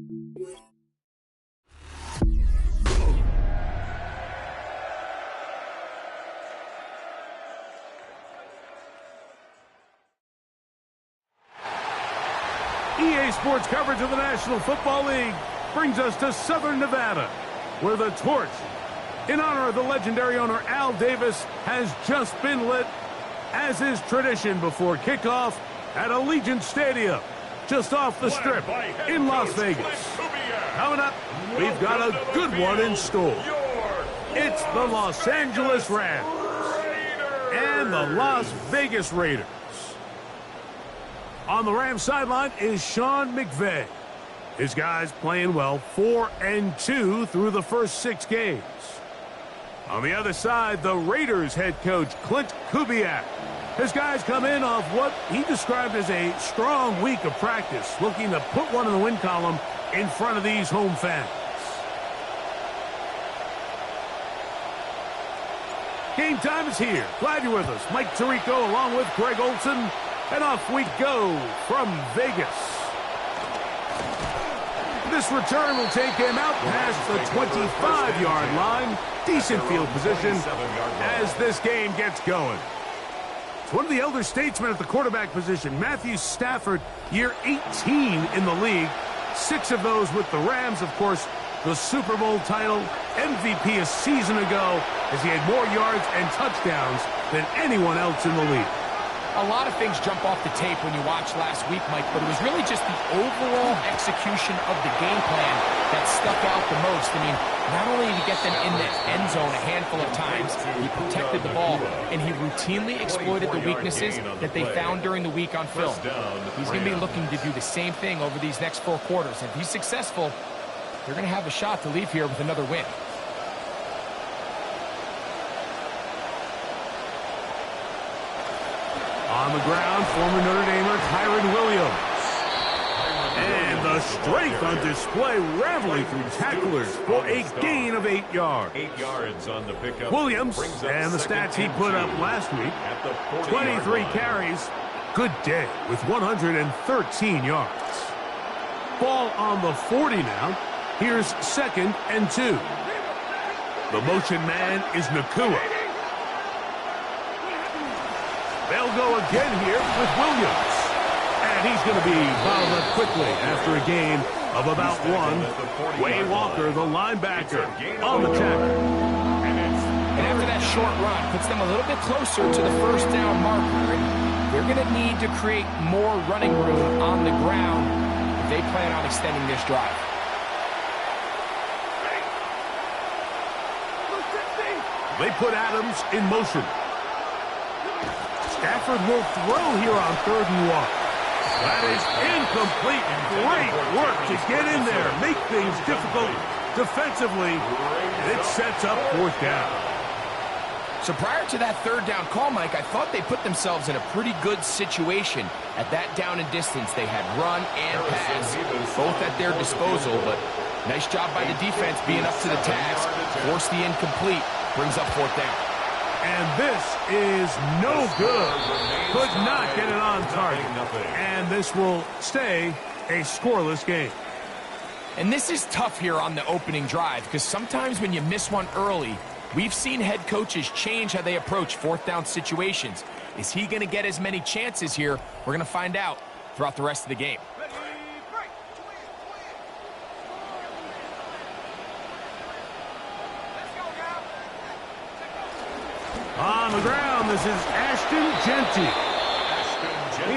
EA Sports coverage of the National Football League brings us to Southern Nevada, where the torch, in honor of the legendary owner Al Davis, has just been lit, as is tradition before kickoff at Allegiant Stadium, just off the Strip in Las Vegas. Coming up, we've got a good one in store. It's the Los Angeles Rams and the Las Vegas Raiders. On the Rams sideline is Sean McVay. His guys playing well, 4-2 through the first 6 games. On the other side, the Raiders head coach Clint Kubiak. His guys come in off what he described as a strong week of practice, looking to put one in the win column in front of these home fans. Game time is here. Glad you're with us. Mike Tirico along with Greg Olson. And off we go from Vegas. This return will take him out past the 25-yard line. Decent field position as this game gets going. It's one of the elder statesmen at the quarterback position, Matthew Stafford, year 18 in the league. 6 of those with the Rams, of course, the Super Bowl title, MVP a season ago, as he had more yards and touchdowns than anyone else in the league. A lot of things jump off the tape when you watch last week, Mike, but it was really just the overall execution of the game plan that stuck out the most. I mean, not only did he get them in the end zone a handful of times, he protected the ball, and he routinely exploited the weaknesses that they found during the week on film. He's going to be looking to do the same thing over these next 4 quarters. If he's successful, they're going to have a shot to leave here with another win. On the ground, former Notre Damer Kyren Williams. And the strength on display, rattling through tacklers for a gain of 8 yards. 8 yards on the pickup. Williams, and the stats he put up last week, 23 carries, good day with 113 yards. Ball on the 40 now. Here's 2nd and 2. The motion man is Nakua. They'll go again here with Williams. And he's going to be bottled up quickly after a gain of about 1. Way Walker, the linebacker, on the tackle. And after that short run, puts them a little bit closer to the first down marker. And they're going to need to create more running room on the ground if they plan on extending this drive. They put Adams in motion. Stafford will throw here on 3rd and 1. That is incomplete. Great work to get in there, make things difficult defensively, and it sets up 4th down. So prior to that 3rd down call, Mike, I thought they put themselves in a pretty good situation at that down and distance. They had run and pass, both at their disposal, but nice job by the defense being up to the task. Forced the incomplete, brings up 4th down. And this is no good. Could not get it on target. And this will stay a scoreless game. And this is tough here on the opening drive, because sometimes when you miss one early, we've seen head coaches change how they approach 4th down situations. Is he going to get as many chances here? We're going to find out throughout the rest of the game. On the ground, this is Ashton Jeanty.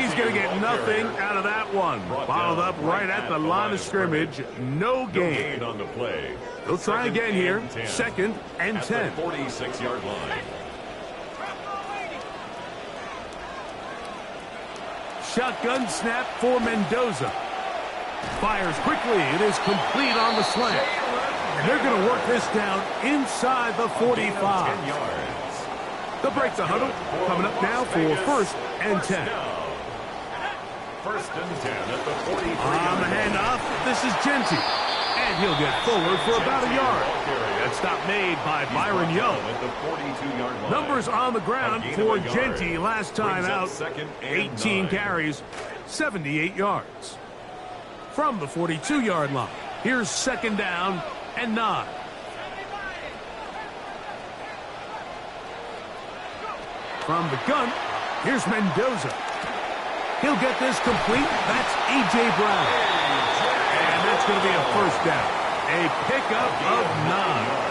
He's going to get nothing out of that one. Followed up right at the line of scrimmage. No gain on the play. They'll try again here. 2nd and 10. 46-yard line. Shotgun snap for Mendoza. Fires quickly. It is complete on the slant. And they're going to work this down inside the 45. They'll break the huddle. Coming up now for 1st and 10. 1st and 10 at the 43. On the handoff, this is Jeanty. And he'll get forward for about a yard. That stop made by Byron Young. At the 42-yard line. Numbers on the ground for Jeanty last time out. 18 carries, 78 yards. from the 42-yard line. Here's 2nd down and 9. From the gun, here's Mendoza. He'll get this complete. That's A.J. Brown. And that's going to be a 1st down. A pickup of 9.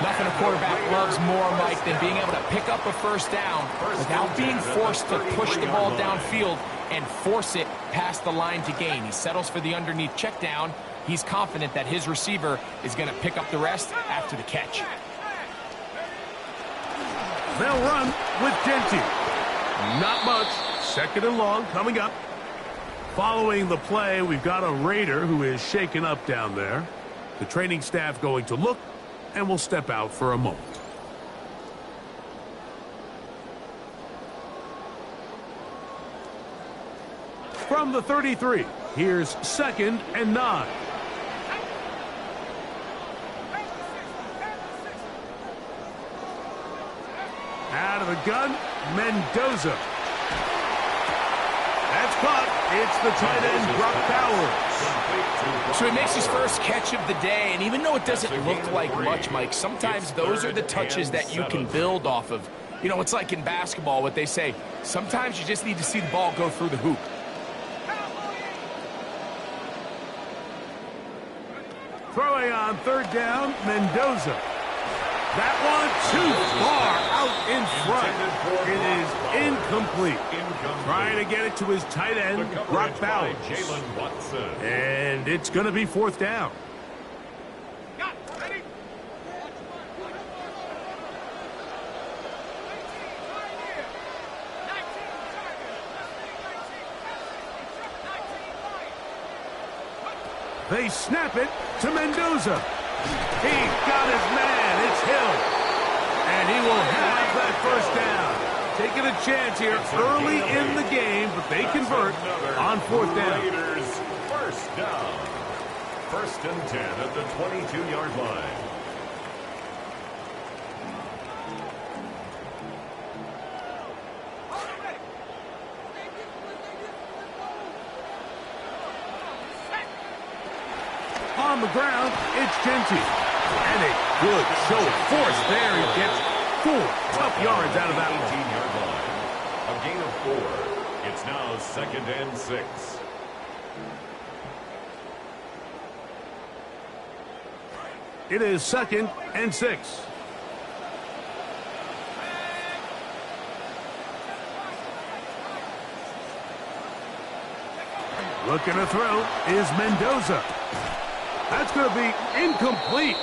Nothing a quarterback loves more, Mike, than being able to pick up a 1st down without being forced to push the ball downfield and force it past the line to gain. He settles for the underneath check down. He's confident that his receiver is going to pick up the rest after the catch. They'll run with Genty. Not much. 2nd and long coming up. Following the play, we've got a Raider who is shaken up down there. The training staff going to look, and we'll step out for a moment. From the 33, here's 2nd and 9. Out of the gun, Mendoza. That's caught. It's the tight end, Brock Bowers. So he makes his first catch of the day, and even though it doesn't look like much, Mike, sometimes those are the touches that you can build off of. You know, it's like in basketball, what they say, sometimes you just need to see the ball go through the hoop. Throwing on 3rd down, Mendoza. That one too far out in front. It is incomplete. Trying to get it to his tight end, Brock Bowers. And it's going to be 4th down. They snap it to Mendoza. He got his man. It's Hill. And he will have that 1st down. Taking a chance here early in the game, but they convert on 4th down. Raiders 1st down. 1st and 10 at the 22-yard line. On the ground, it's Genty. And a good show of force there. He gets 4 tough yards out of that one. 18-yard line. A gain of 4. It's now 2nd and 6. It is 2nd and 6. Looking to throw is Mendoza. That's going to be incomplete.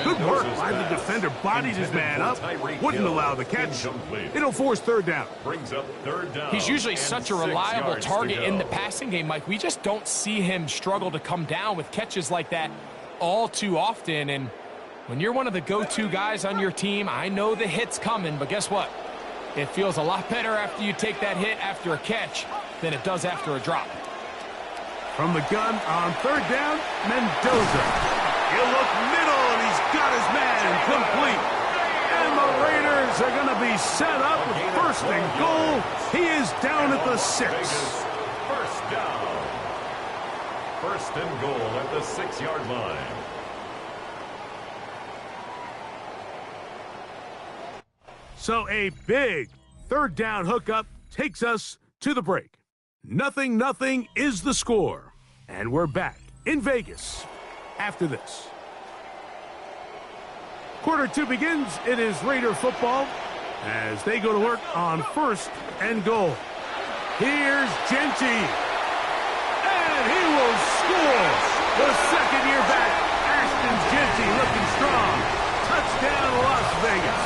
Good work by the defender. Bodied his man up. Wouldn't allow the catch. It'll force 3rd down. Brings up 3rd down. He's usually such a reliable target in the passing game, Mike. We just don't see him struggle to come down with catches like that all too often. And when you're one of the go-to guys on your team, I know the hit's coming, but guess what? It feels a lot better after you take that hit after a catch than it does after a drop. From the gun on 3rd down, Mendoza. He'll look middle, and he's got his man complete. And the Raiders are going to be set up with 1st and goal. He is down at the 6. 1st down. 1st and goal at the 6-yard line. So a big 3rd down hookup takes us to the break. 0-0 is the score. And we're back in Vegas after this. Quarter 2 begins. It is Raider football as they go to work on 1st and goal. Here's Genty. And he will score. The 2nd-year back, Ashton Genty, looking strong. Touchdown, Las Vegas.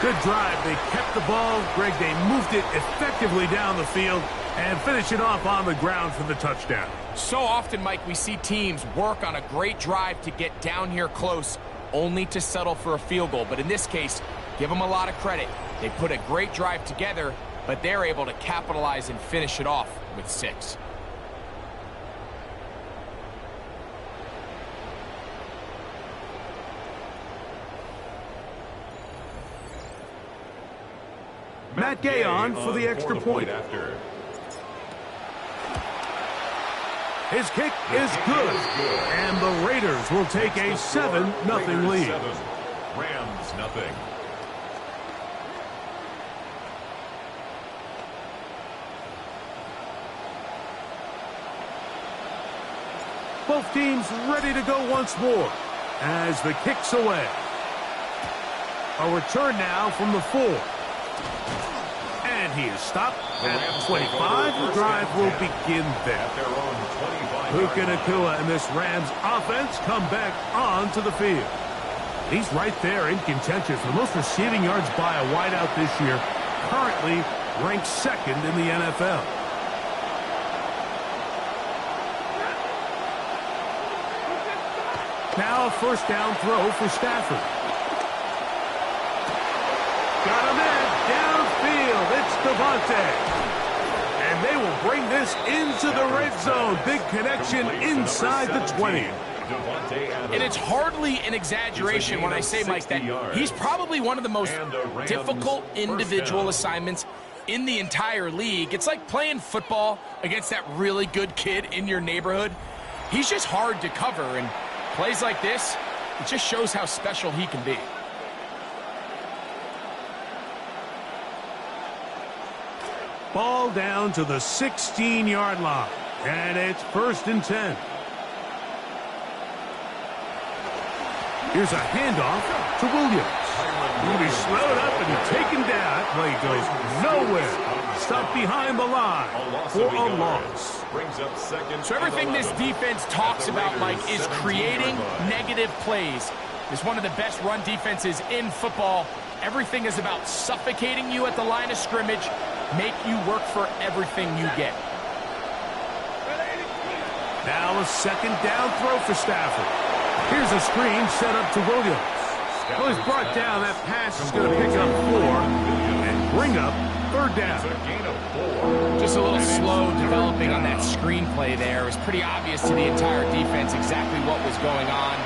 Good drive. They kept the ball. Greg, they moved it effectively down the field and finish it off on the ground for the touchdown. So often, Mike, we see teams work on a great drive to get down here close, only to settle for a field goal. But in this case, give them a lot of credit. They put a great drive together, but they're able to capitalize and finish it off with 6. Matt Gay on for the extra point. His kick is good. And the Raiders will take a 7-0 lead. Rams nothing. Both teams ready to go once more as the kick's away. A return now from the 4. And he is stopped at 25. The drive will begin there. Puka Nacua and this Rams offense come back onto the field. He's right there in contention for the most receiving yards by a wideout this year. Currently ranked 2nd in the NFL. Now a first down throw for Stafford. Got him in. Downfield. It's Devontae. And they will bring this into the red zone. Big connection inside the 20. And it's hardly an exaggeration when I say, Mike, that he's probably one of the most difficult individual assignments in the entire league. It's like playing football against that really good kid in your neighborhood. He's just hard to cover, and plays like this, it just shows how special he can be. Ball down to the 16-yard line, and it's 1st and 10. Here's a handoff to Williams. He'll be slowed up and taken down. That play goes nowhere. Stopped behind the line for a loss. So everything this defense talks about, Mike, is creating negative plays. It's one of the best run defenses in football. Everything is about suffocating you at the line of scrimmage, make you work for everything you get. Now a 2nd down throw for Stafford. Here's a screen set up to Williams. Well, he's brought down. That pass is going to pick up 4 and bring up 3rd down. Just a little slow developing on that screenplay there. It was pretty obvious to the entire defense exactly what was going on.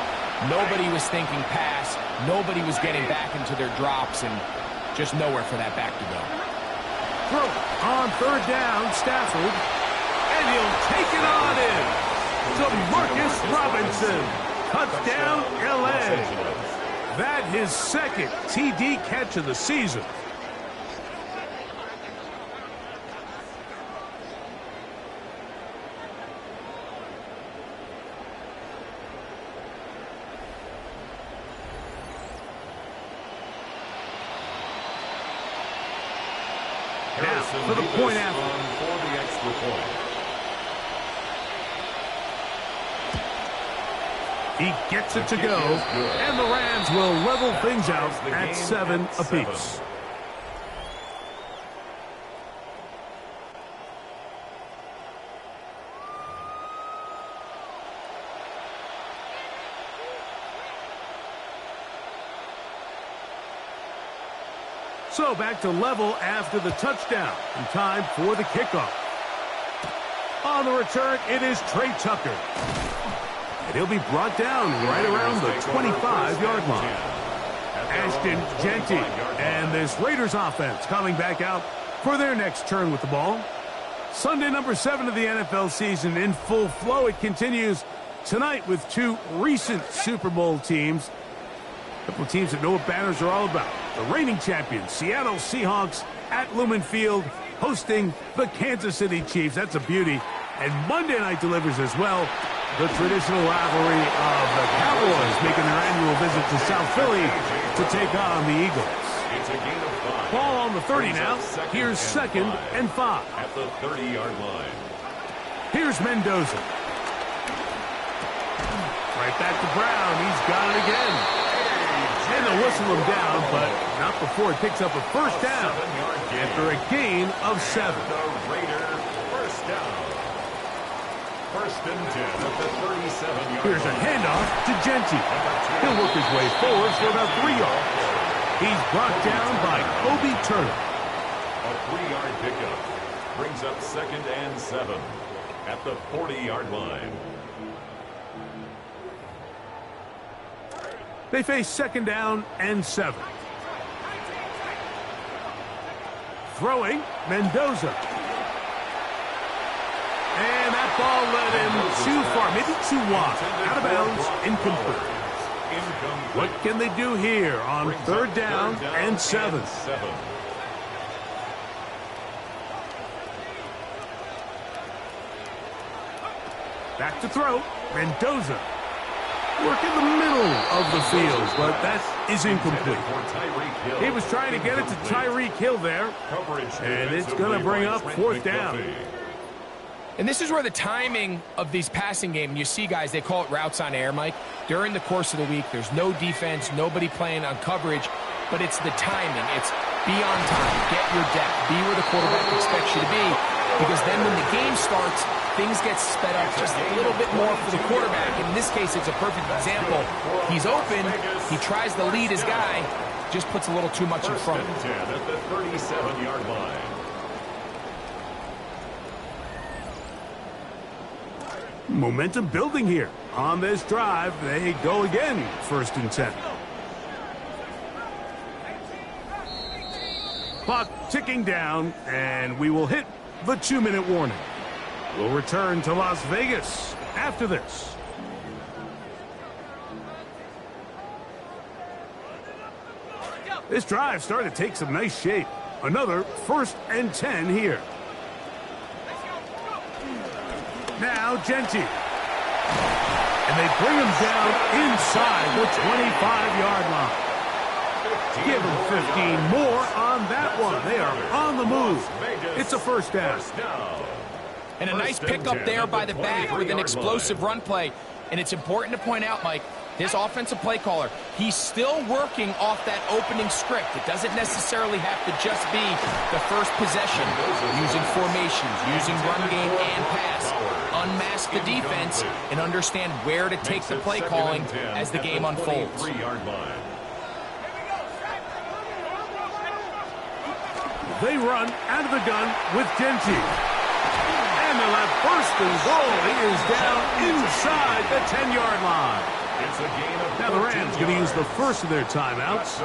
Nobody was thinking pass. Nobody was getting back into their drops, and just nowhere for that back to go. Throw on 3rd down, Stafford. And he'll take it on in to Marcus Robinson. Touchdown, L.A. That his 2nd TD catch of the season. Now for the point after. For the extra point. He gets it to go, and the Rams will level things out at 7 apiece. So back to level after the touchdown, and time for the kickoff. On the return, it is Trey Tucker. And he'll be brought down right around the 25-yard line. Ashton Genty and this Raiders offense coming back out for their next turn with the ball. Sunday number 7 of the NFL season in full flow. It continues tonight with 2 recent Super Bowl teams. A couple of teams that know what banners are all about. The reigning champions, Seattle Seahawks at Lumen Field, hosting the Kansas City Chiefs. That's a beauty. And Monday night delivers as well. The traditional rivalry of the Cowboys making their annual visit to South Philly to take on the Eagles. It's a gain of 5. Ball on the 30 now. Here's 2nd and 5. At the 30-yard line. Here's Mendoza. Right back to Brown. He's got it again. And they'll whistle him down, but not before it picks up a first down after a gain of 7. The Raiders first down. 1st and 10 at the 37-yard line. Here's a handoff to Genty. He'll work his way forward for about 3 yards. He's brought down by Kobe Turner. A 3-yard pickup brings up 2nd and 7 at the 40-yard line. They face 2nd down and 7. Throwing, Mendoza. And that ball led him far, maybe too wide. Out of bounds, incomplete. What can they do here on third down and 7? Back to throw. Mendoza. Work in the middle of the field, but that is incomplete. He was trying to get it to Tyreek Hill there, and it's going to bring up fourth down. And this is where the timing of these passing game, you see guys, they call it routes on air, Mike. During the course of the week, there's no defense, nobody playing on coverage, but it's the timing. It's be on time, get your depth, be where the quarterback expects you to be, because then when the game starts, things get sped up just a little bit more for the quarterback. In this case, it's a perfect example. He's open, he tries to lead his guy, just puts a little too much in front. First and 10 at the 37-yard line. Momentum building here. On this drive, they go again, first and 10. Clock ticking down, and we will hit the 2-minute warning. We'll return to Las Vegas after this. This drive started to take some nice shape. Another first and 10 here. Now Genty. And they bring him down inside the 25-yard line. Give him 15 more on that one. They are on the move. It's a first down. And a nice pickup there by the back with an explosive run play. And it's important to point out, Mike, this offensive play caller, he's still working off that opening script. It doesn't necessarily have to just be the first possession. Using formations, using run game and pass. Unmask the defense and understand where to take the play calling as the game unfolds. They run out of the gun with Genty. And they'll have first and goal. He is down inside the 10-yard line. It's a gain of now the Rams going to use the first of their timeouts.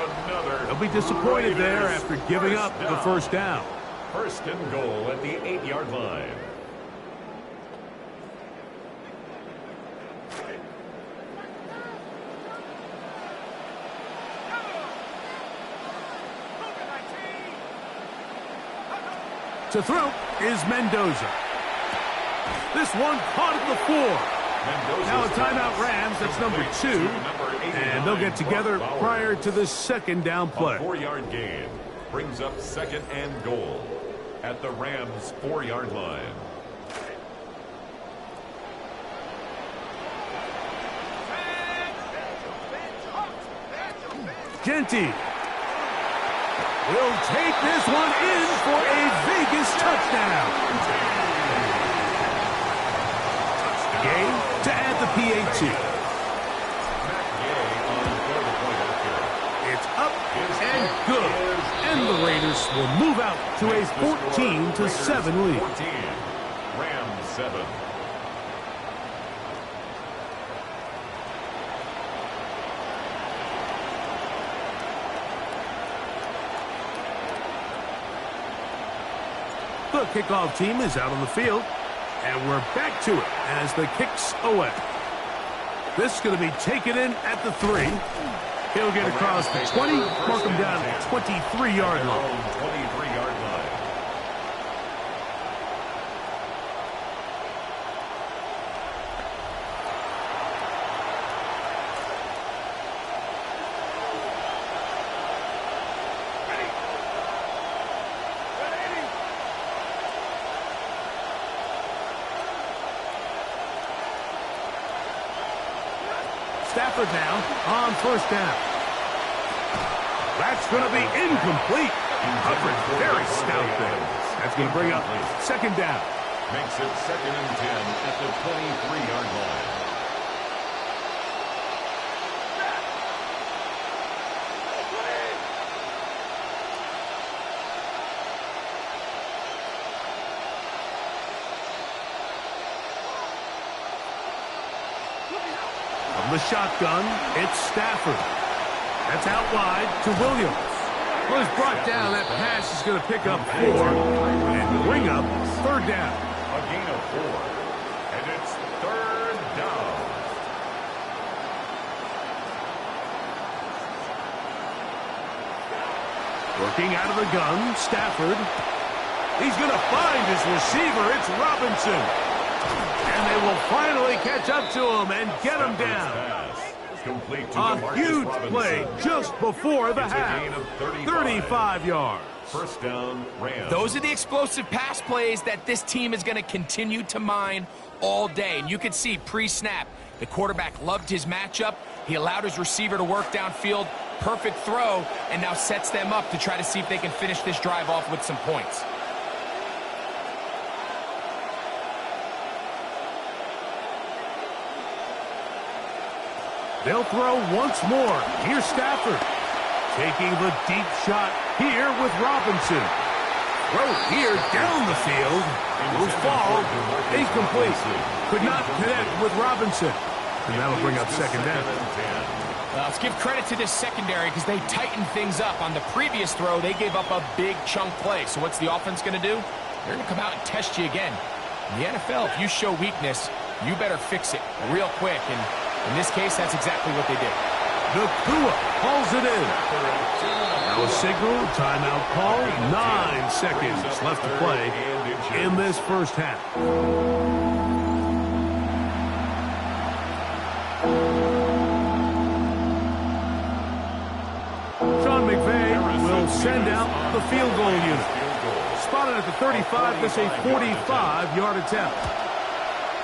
They'll be disappointed there after giving up the first down. First and goal at the 8-yard line. To throw is Mendoza. This one caught at the 4. Now a timeout Rams, that's number 2. And they'll get together prior to the second down play. A 4-yard gain brings up second and goal at the Rams' 4-yard line. Genty will take this one in for a Vegas touchdown. Game to add the PAT. It's up and good. And the Raiders will move out to a 14-7 lead. 14. Rams 7. The kickoff team is out on the field, and we're back to it as the kick's away. This is going to be taken in at the 3. He'll get across the 20, mark him down at the 23-yard line. 23-yard line. Stafford now on first down. That's going to be incomplete. Coverage very stout there. That's going to bring up second down. Makes it second and 10 at the 23-yard line. The shotgun, it's Stafford. That's out wide to Williams. Well, he's brought down. That pass is going to pick up 4 and bring up third down. A gain of 4. And it's third down. Working out of the gun, Stafford. He's going to find his receiver. It's Robinson. And they will finally catch up to him and get him down. A huge play just before the half. 35 yards. First down, Rams. Those are the explosive pass plays that this team is going to continue to mine all day. And you can see pre-snap, the quarterback loved his matchup. He allowed his receiver to work downfield. Perfect throw, and now sets them up to try to see if they can finish this drive off with some points. They'll throw once more. Here's Stafford. Taking the deep shot here with Robinson. Throw here down the field. Will fall. Incomplete. Could not connect with Robinson. And that'll bring up second down. Let's give credit to this secondary because they tightened things up. On the previous throw, they gave up a big chunk play. So what's the offense going to do? They're going to come out and test you again. In the NFL, if you show weakness, you better fix it real quick. And in this case, that's exactly what they did. Nakua hauls it in. Now a signal, timeout call. 9 seconds left to play in this first half. Sean McVay will send out the field goal unit. Spotted at the 35, this a 45-yard attempt.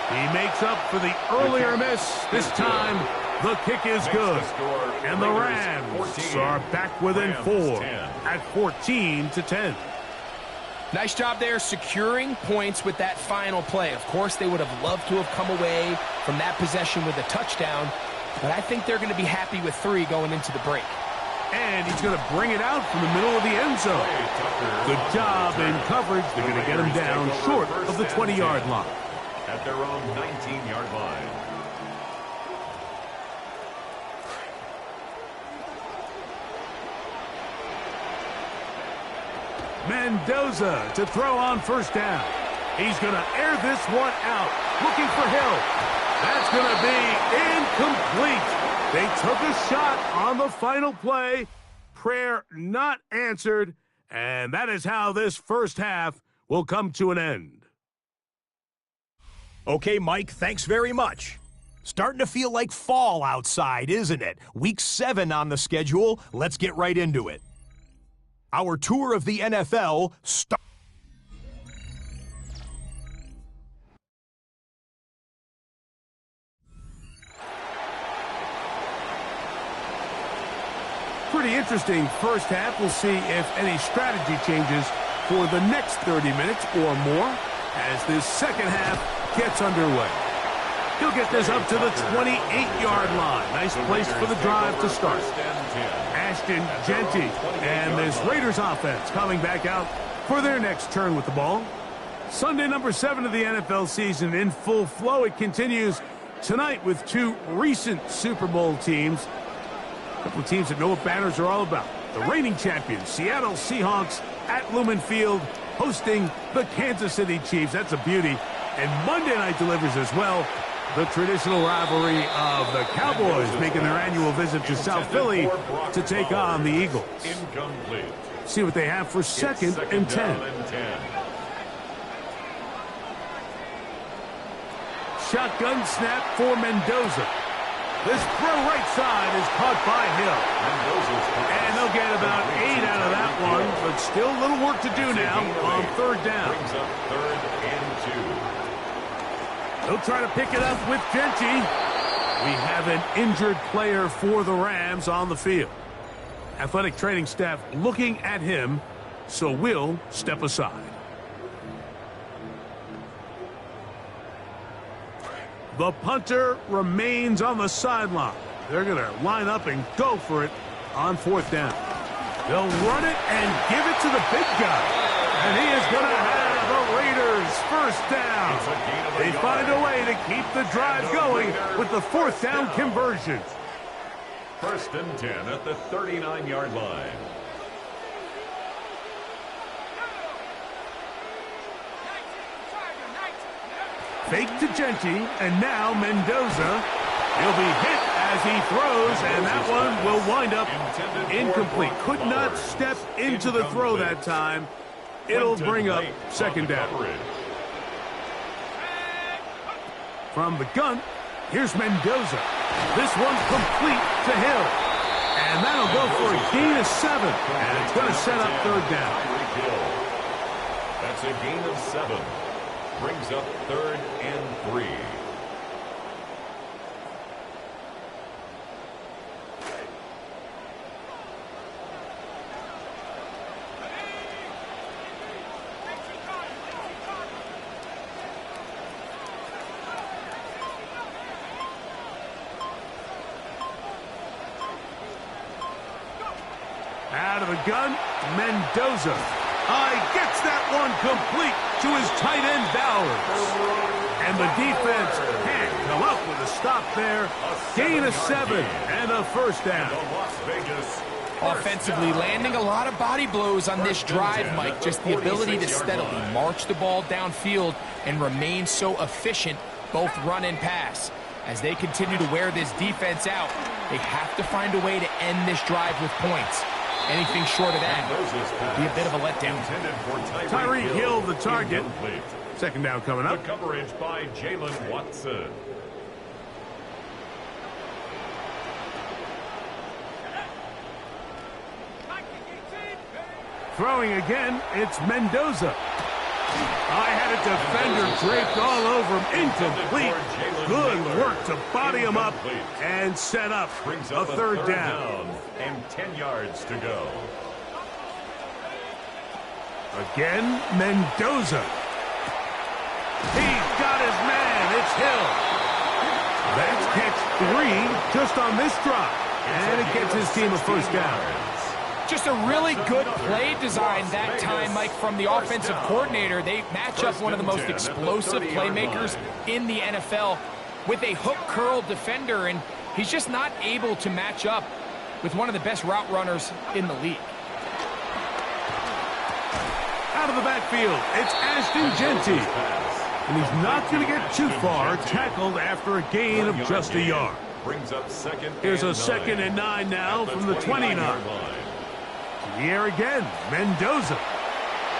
He makes up for the earlier miss. This time, the kick is good. And the Rams are back within 4 at 14-10. Nice job there securing points with that final play. Of course, they would have loved to have come away from that possession with a touchdown, but I think they're going to be happy with 3 going into the break. And he's going to bring it out from the middle of the end zone. Good job in coverage. They're going to get him down short of the 20-yard line. At their own 19-yard line. Mendoza to throw on first down. He's going to air this one out. Looking for Hill. That's going to be incomplete. They took a shot on the final play. Prayer not answered. And that is how this first half will come to an end. Okay, Mike, thanks very much. Starting to feel like fall outside, isn't it? Week 7 on the schedule. Let's get right into it. Our tour of the NFL starts. Pretty interesting first half. We'll see if any strategy changes for the next 30 minutes or more as this second half gets underway. He'll get this up to the 28-yard line. Nice place for the drive to start. Ashton Genty and this Raiders offense coming back out for their next turn with the ball. Sunday number 7 of the NFL season in full flow. It continues tonight with 2 recent Super Bowl teams. A couple of teams that know what banners are all about. The reigning champions, Seattle Seahawks at Lumen Field, hosting the Kansas City Chiefs. That's a beauty. And Monday night delivers as well. The traditional rivalry of the Cowboys making their annual visit to South Philly to take on the Eagles. Incomplete. See what they have for second and 10. Shotgun snap for Mendoza. This throw right side is caught by Hill. And they'll get about 8 out of that one, but still a little work to do now on third down. Brings up 3rd and 2. They'll try to pick it up with Genty. We have an injured player for the Rams on the field. Athletic training staff looking at him, so we'll step aside. The punter remains on the sideline. They're going to line up and go for it on 4th down. They'll run it and give it to the big guy. And he is going to have the Raiders first down. They find a way to keep the drive going with the 4th down conversion. 1st and 10 at the 39-yard line. Fake to Genti, and now Mendoza. He'll be hit as he throws, and that one will wind up incomplete. Could not step into the throw that time. It'll bring up second down. From the gun, here's Mendoza. This one complete to Hill. And that'll go for a gain of 7. And it's going to set up third down. That's a gain of 7. Brings up 3rd and 3. Out of the gun, Mendoza. Gets that one complete to his tight end, Bowers. And the defense can't come up with a stop there. Gain of 7 and a first down. Offensively, landing a lot of body blows on this drive, Mike. Just the ability to steadily march the ball downfield and remain so efficient, both run and pass. As they continue to wear this defense out, they have to find a way to end this drive with points. Anything short of that would be a bit of a letdown. Tyreek Hill, the target. Second down coming up. The coverage by Jalen Watson. Throwing again, it's Mendoza. I had a defender draped all over him. Incomplete. Good work to body him up and set up a third down. And 10 yards to go. Again, Mendoza. He's got his man. It's Hill. That's catch 3 just on this drive. And it gets his team a first down. Just a really good play design that time, Mike, from the offensive coordinator. They match up one of the most explosive playmakers in the NFL with a hook curl defender, and he's just not able to match up with one of the best route runners in the league. Out of the backfield, it's Ashton Genti. And he's not going to get too far, tackled after a gain of just a yard. Here's a 2nd and 9 now from the 29. The air again, Mendoza.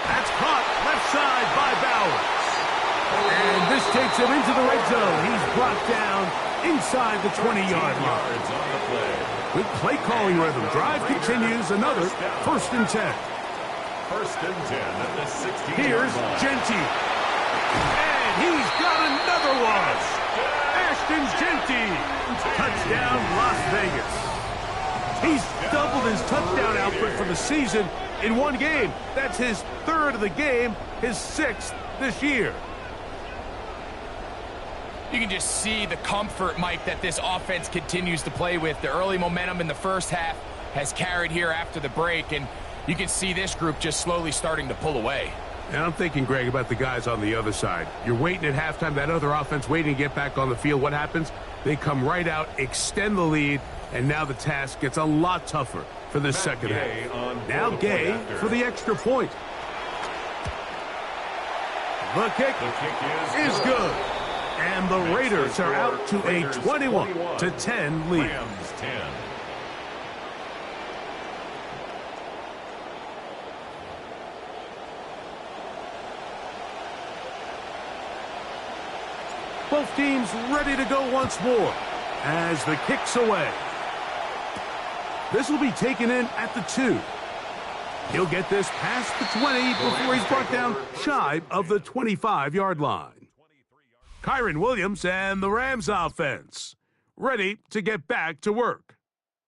That's caught left side by Bowers. And this takes him into the red zone. He's brought down inside the 20-yard line. Good play calling rhythm. Drive continues. Another 1st and 10. 1st and 10 at the 16. Here's Genti. And he's got another one. Ashton Genti. Touchdown, Las Vegas. He's doubled his touchdown output for the season in one game. That's his 3rd of the game, his 6th this year. You can just see the comfort, Mike, that this offense continues to play with. The early momentum in the first half has carried here after the break, and you can see this group just slowly starting to pull away. And I'm thinking, Greg, about the guys on the other side. You're waiting at halftime, that other offense waiting to get back on the field. What happens? They come right out, extend the lead, and now the task gets a lot tougher for this second half. Now Gay for the extra point. The kick is good. And the Raiders are out to a 21-10 lead. Both teams ready to go once more as the kick's away. This will be taken in at the 2. He'll get this past the 20 before he's brought down shy of the 25-yard line. Kyron Williams and the Rams offense ready to get back to work.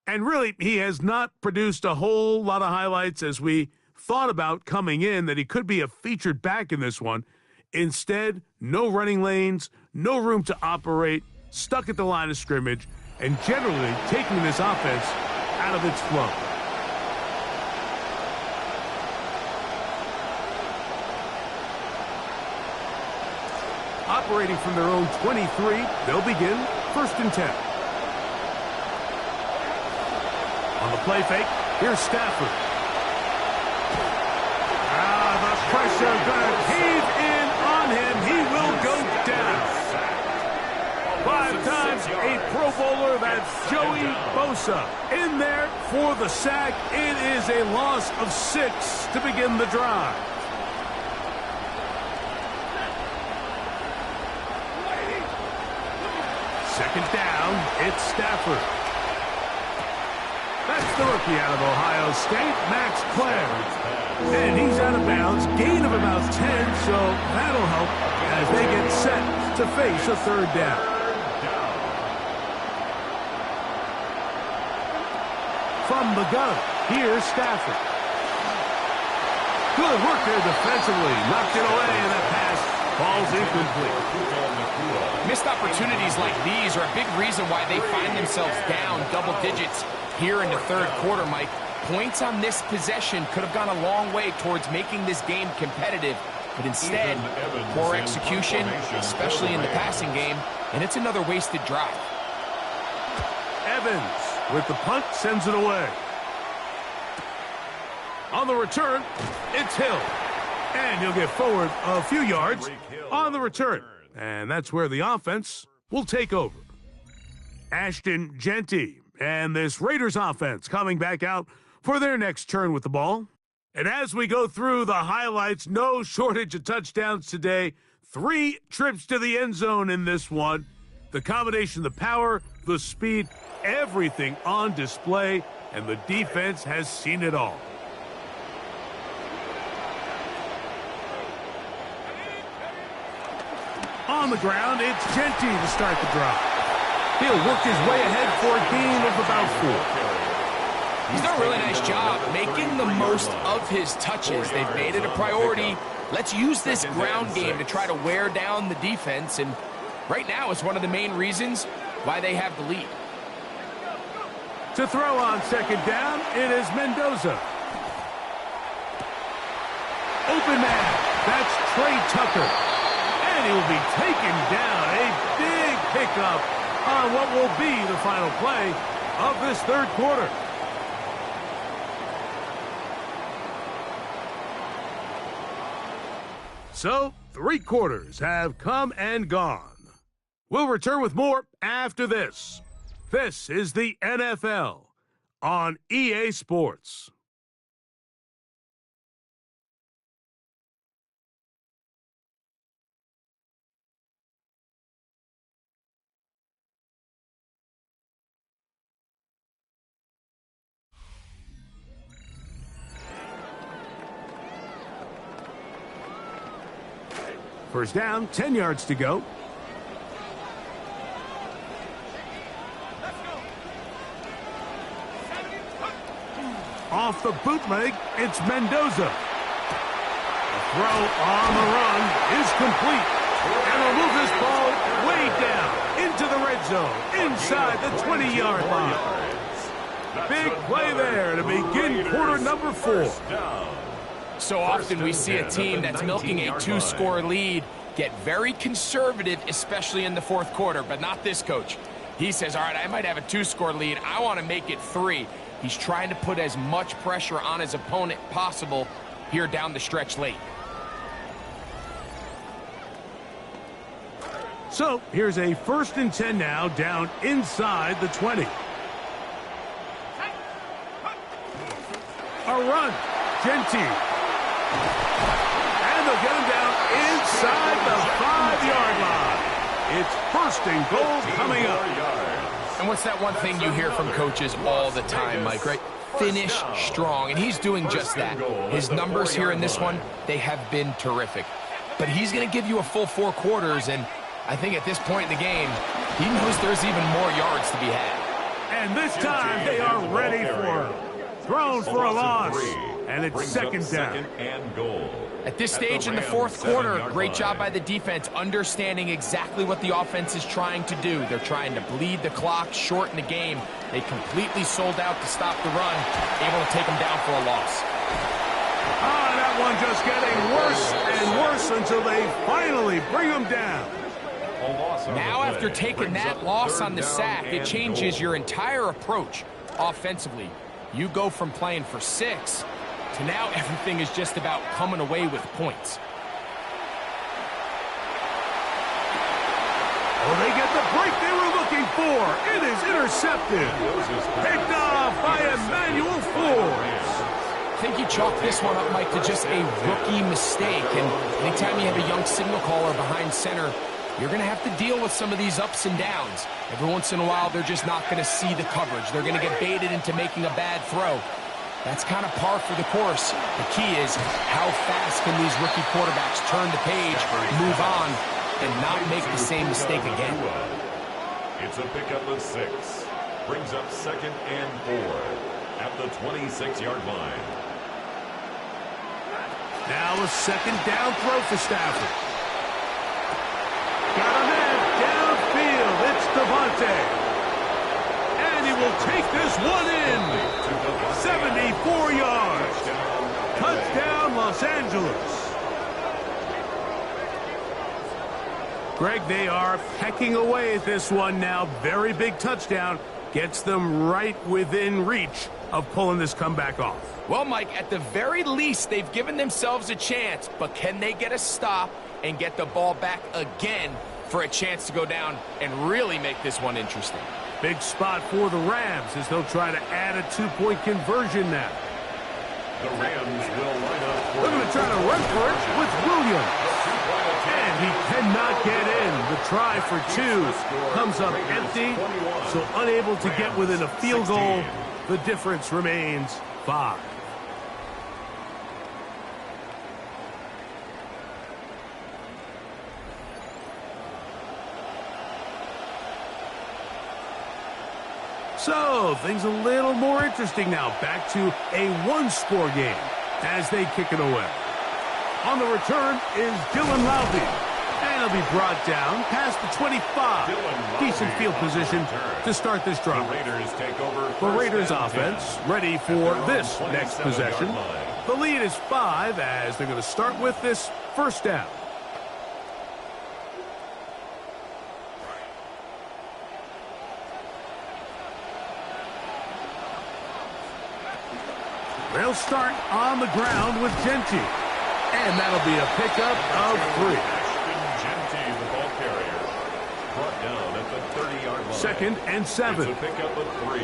And really, he has not produced a whole lot of highlights as we thought about coming in that he could be a featured back in this one. Instead, no running lanes, no room to operate, stuck at the line of scrimmage, and generally taking this offense out of its flow. Operating from their own 23, they'll begin 1st and 10. On the play fake, here's Stafford. The pressure going to cave in on him. He will go down. times a Pro Bowler, that's Joey Bosa. In there for the sack. It is a loss of 6 to begin the drive. Second down, it's Stafford. That's the rookie out of Ohio State, Max Clare. And he's out of bounds, gain of about 10, so that'll help as they get set to face a third down. From the gun, here's Stafford. Good work there defensively. Knocked it away, and that pass falls incomplete. Missed opportunities like these are a big reason why they find themselves down double digits here in the third quarter, Mike. Points on this possession could have gone a long way towards making this game competitive, but instead, poor execution, especially in the passing game, and it's another wasted drive. Evans with the punt sends it away. On the return, it's Hill. And he'll get forward a few yards on the return. And that's where the offense will take over. Ashton Genty and this Raiders offense coming back out for their next turn with the ball. And as we go through the highlights, no shortage of touchdowns today. 3 trips to the end zone in this one. The combination, the power, the speed, everything on display, and the defense has seen it all. On the ground, it's Genty to start the drive. He'll work his way ahead for a gain of about 4. He's done a really nice job making the most of his touches. They've made it a priority. Let's use this ground game to try to wear down the defense, and right now it's one of the main reasons why they have the lead. To throw on second down, it is Mendoza. Open man, that's Trey Tucker. And he will be taken down. A big pickup on what will be the final play of this third quarter. So, 3 quarters have come and gone. We'll return with more after this. This is the NFL on EA Sports. First down, 10 yards to go. Off the bootleg, it's Mendoza. The throw on the run is complete. And he'll move this ball way down into the red zone, inside the 20-yard line. Big play there to begin quarter number 4. So often we see a team that's milking a 2-score lead get very conservative, especially in the fourth quarter, but not this coach. He says, all right, I might have a 2-score lead. I want to make it 3. He's trying to put as much pressure on his opponent possible here down the stretch late. So here's a 1st and 10 now, down inside the 20. A run, Genty. And they'll get him down inside the 5-yard line. It's 1st and goal coming up. And what's that one thing you hear from coaches all the time, Mike, right? Finish strong, and he's doing just that. His numbers here in this one, they have been terrific. But he's going to give you a full 4 quarters, and I think at this point in the game, he knows there's even more yards to be had. And this time, they are ready for him. Thrown for a loss, and it's second down. At this stage in the fourth quarter, great job by the defense understanding exactly what the offense is trying to do. They're trying to bleed the clock, shorten the game. They completely sold out to stop the run, able to take them down for a loss. That one just getting worse and worse until they finally bring them down. Now after taking that loss on the sack, it changes your entire approach offensively. You go from playing for 6 to now everything is just about coming away with points. Oh, they get the break they were It is intercepted. Picked off by Emmanuel Forbes. I think you chalk this one up, Mike, to just a rookie mistake. And anytime you have a young signal caller behind center, you're going to have to deal with some of these ups and downs. Every once in a while, they're just not going to see the coverage. They're going to get baited into making a bad throw. That's kind of par for the course. The key is how fast can these rookie quarterbacks turn the page, move on, and not make the same mistake again. It's a pickup of 6. Brings up 2nd and 4 at the 26-yard line. Now a 2nd down throw for Stafford. Got him in, downfield. It's Devontae. And he will take this one in. 74 yards. Touchdown, Los Angeles. Greg, they are pecking away at this one now. Very big touchdown. Gets them right within reach of pulling this comeback off. Well, Mike, at the very least, they've given themselves a chance, but can they get a stop and get the ball back again for a chance to go down and really make this one interesting? Big spot for the Rams as they'll try to add a 2-point conversion now. The Rams will line up for They're going to try to run for it with Williams. And he cannot get in. The try for 2 comes up empty, so unable to get within a field goal. The difference remains 5. So, things a little more interesting now. Back to a 1-score game as they kick it away. On the return is Dylan Lowby. And he'll be brought down past the 25. Decent field position to start this drive. The Raiders offense ready for this next possession. The lead is 5 as they're going to start with this first down. They'll start on the ground with Genty. And that'll be a pickup of 3. Genty, the ball carrier, brought down at the 30-yard line. 2nd and 7. It's a pickup of 3.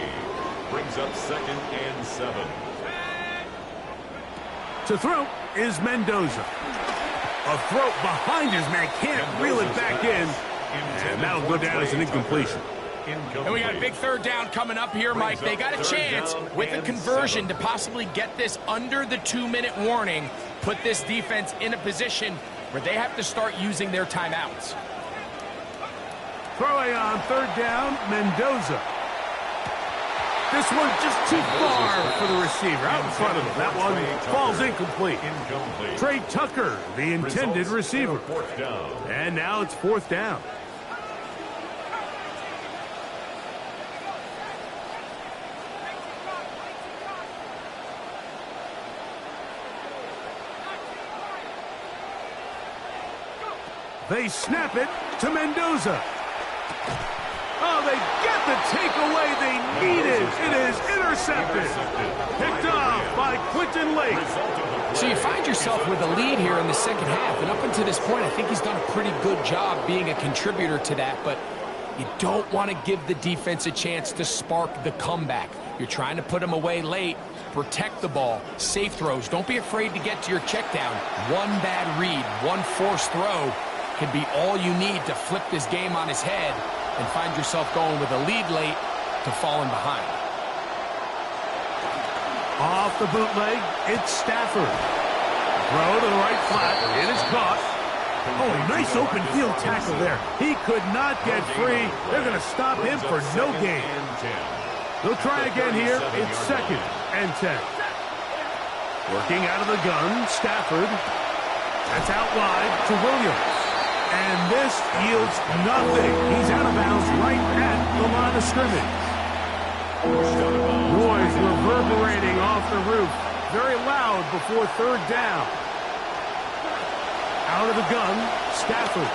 Brings up 2nd and 7. To throw is Mendoza. A throw behind his man. Can't reel it back in. And that'll go down as an incompletion. And we got a big 3rd down coming up here, Mike. They got a chance with a conversion to possibly get this under the 2-minute warning, put this defense in a position where they have to start using their timeouts. Throwing on 3rd down, Mendoza. This one just too far for the receiver. Out in front of him. That one falls incomplete. Trey Tucker, the intended receiver. And now it's 4th down. They snap it to Mendoza. Oh, they get the takeaway they needed. It is intercepted. Picked off by Quinton Lake. So you find yourself with a lead here in the 2nd half, and up until this point, I think he's done a pretty good job being a contributor to that, but you don't want to give the defense a chance to spark the comeback. You're trying to put them away late, protect the ball, safe throws. Don't be afraid to get to your check down. One bad read, one forced throw can be all you need to flip this game on its head and find yourself going with a lead late to falling behind. Off the bootleg, it's Stafford. Throw to the right flat. It is caught. Oh, nice open field tackle there. He could not get free. They're going to stop him for no gain. They'll try again here. It's 2nd and 10. Working out of the gun, Stafford. That's out wide to Williams. And this yields nothing. He's out of bounds right at the line of scrimmage. Noise reverberating off the roof. Very loud before 3rd down. Out of the gun, Stafford.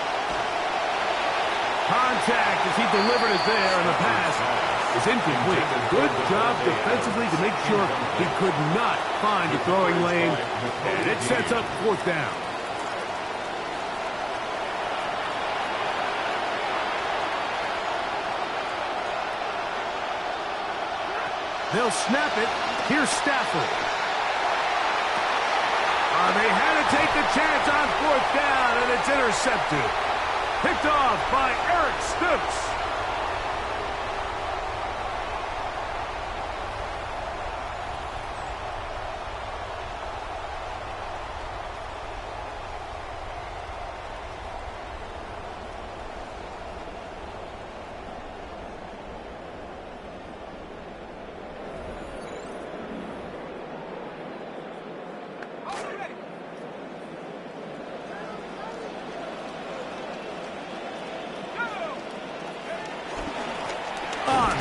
Contact as he delivered it there, and the pass is incomplete. Good job defensively to make sure he could not find a throwing lane. And it sets up 4th down. They'll snap it. Here's Stafford. They had to take the chance on 4th down, and it's intercepted. Picked off by Eric Stoops.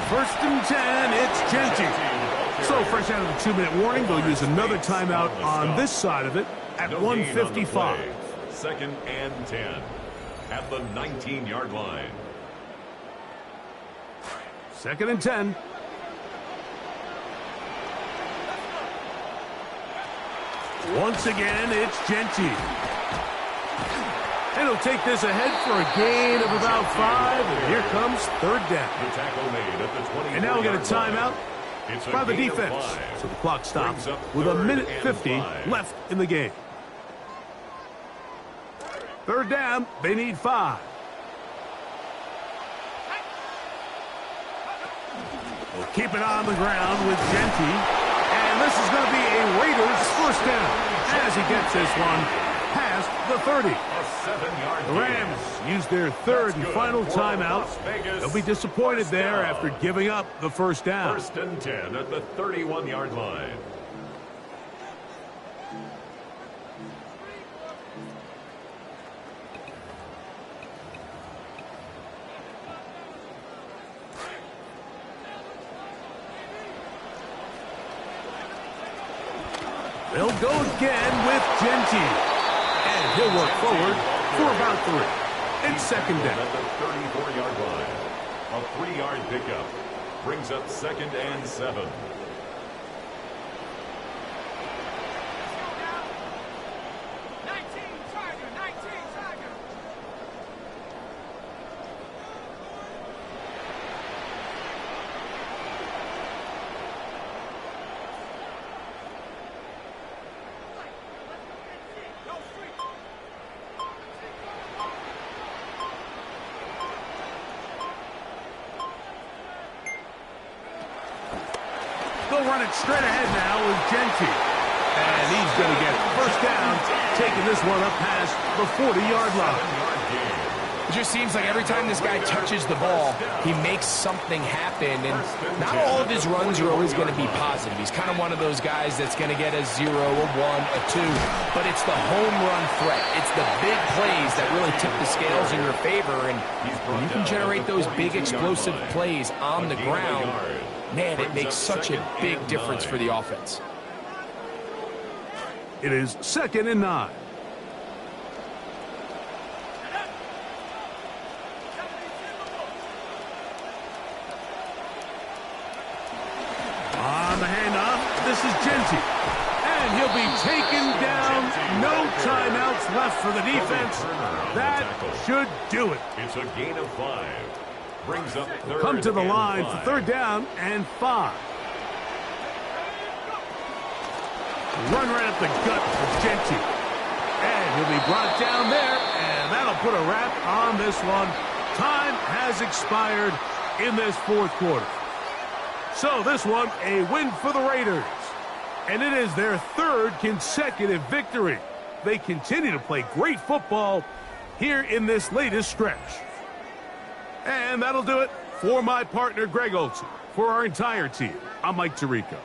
First and 10, it's Genty. So fresh out of the 2-minute warning, they'll use another timeout on this side of it at 1:55. 2nd and 10 at the 19-yard line. 2nd and 10. Once again, it's Genty. And he'll take this ahead for a gain of about 5. And here comes 3rd down. The tackle made at the 20. And now we get a timeout by the defense. So the clock stops with 1:50 left in the game. 3rd down, they need 5. We'll keep it on the ground with Genty. And this is going to be a Raiders first down as he gets this one past the 30. The Rams use their 3rd and final timeout. They'll be disappointed there after giving up the first down. 1st and 10 at the 31-yard line. They'll go again with Genty. And he'll work forward for about 3. It's 2nd down. At the 34-yard line. A 3-yard pickup brings up 2nd and 7. They'll run it straight ahead now with Genty. And he's going to get first down, taking this one up past the 40-yard line. It just seems like every time this guy touches the ball, he makes something happen. And not all of his runs are always going to be positive. He's kind of one of those guys that's going to get a 0, a 1, a 2. But it's the home run threat. It's the big plays that really tip the scales in your favor. And when you can generate those big explosive plays on the ground, man, it makes such a big difference for the offense. It is 2nd and 9. On the handoff, this is Genty. And he'll be taken down. No timeouts left for the defense. That should do it. It's a gain of 5. Brings up 3rd. Come to the line 5. for 3rd down and 5. Run right up the gut for Genty. And he'll be brought down there, and that'll put a wrap on this one. Time has expired in this 4th quarter. So this one, a win for the Raiders. And it is their 3rd consecutive victory. They continue to play great football here in this latest stretch. And that'll do it for my partner, Greg Olson. For our entire team, I'm Mike Tirico.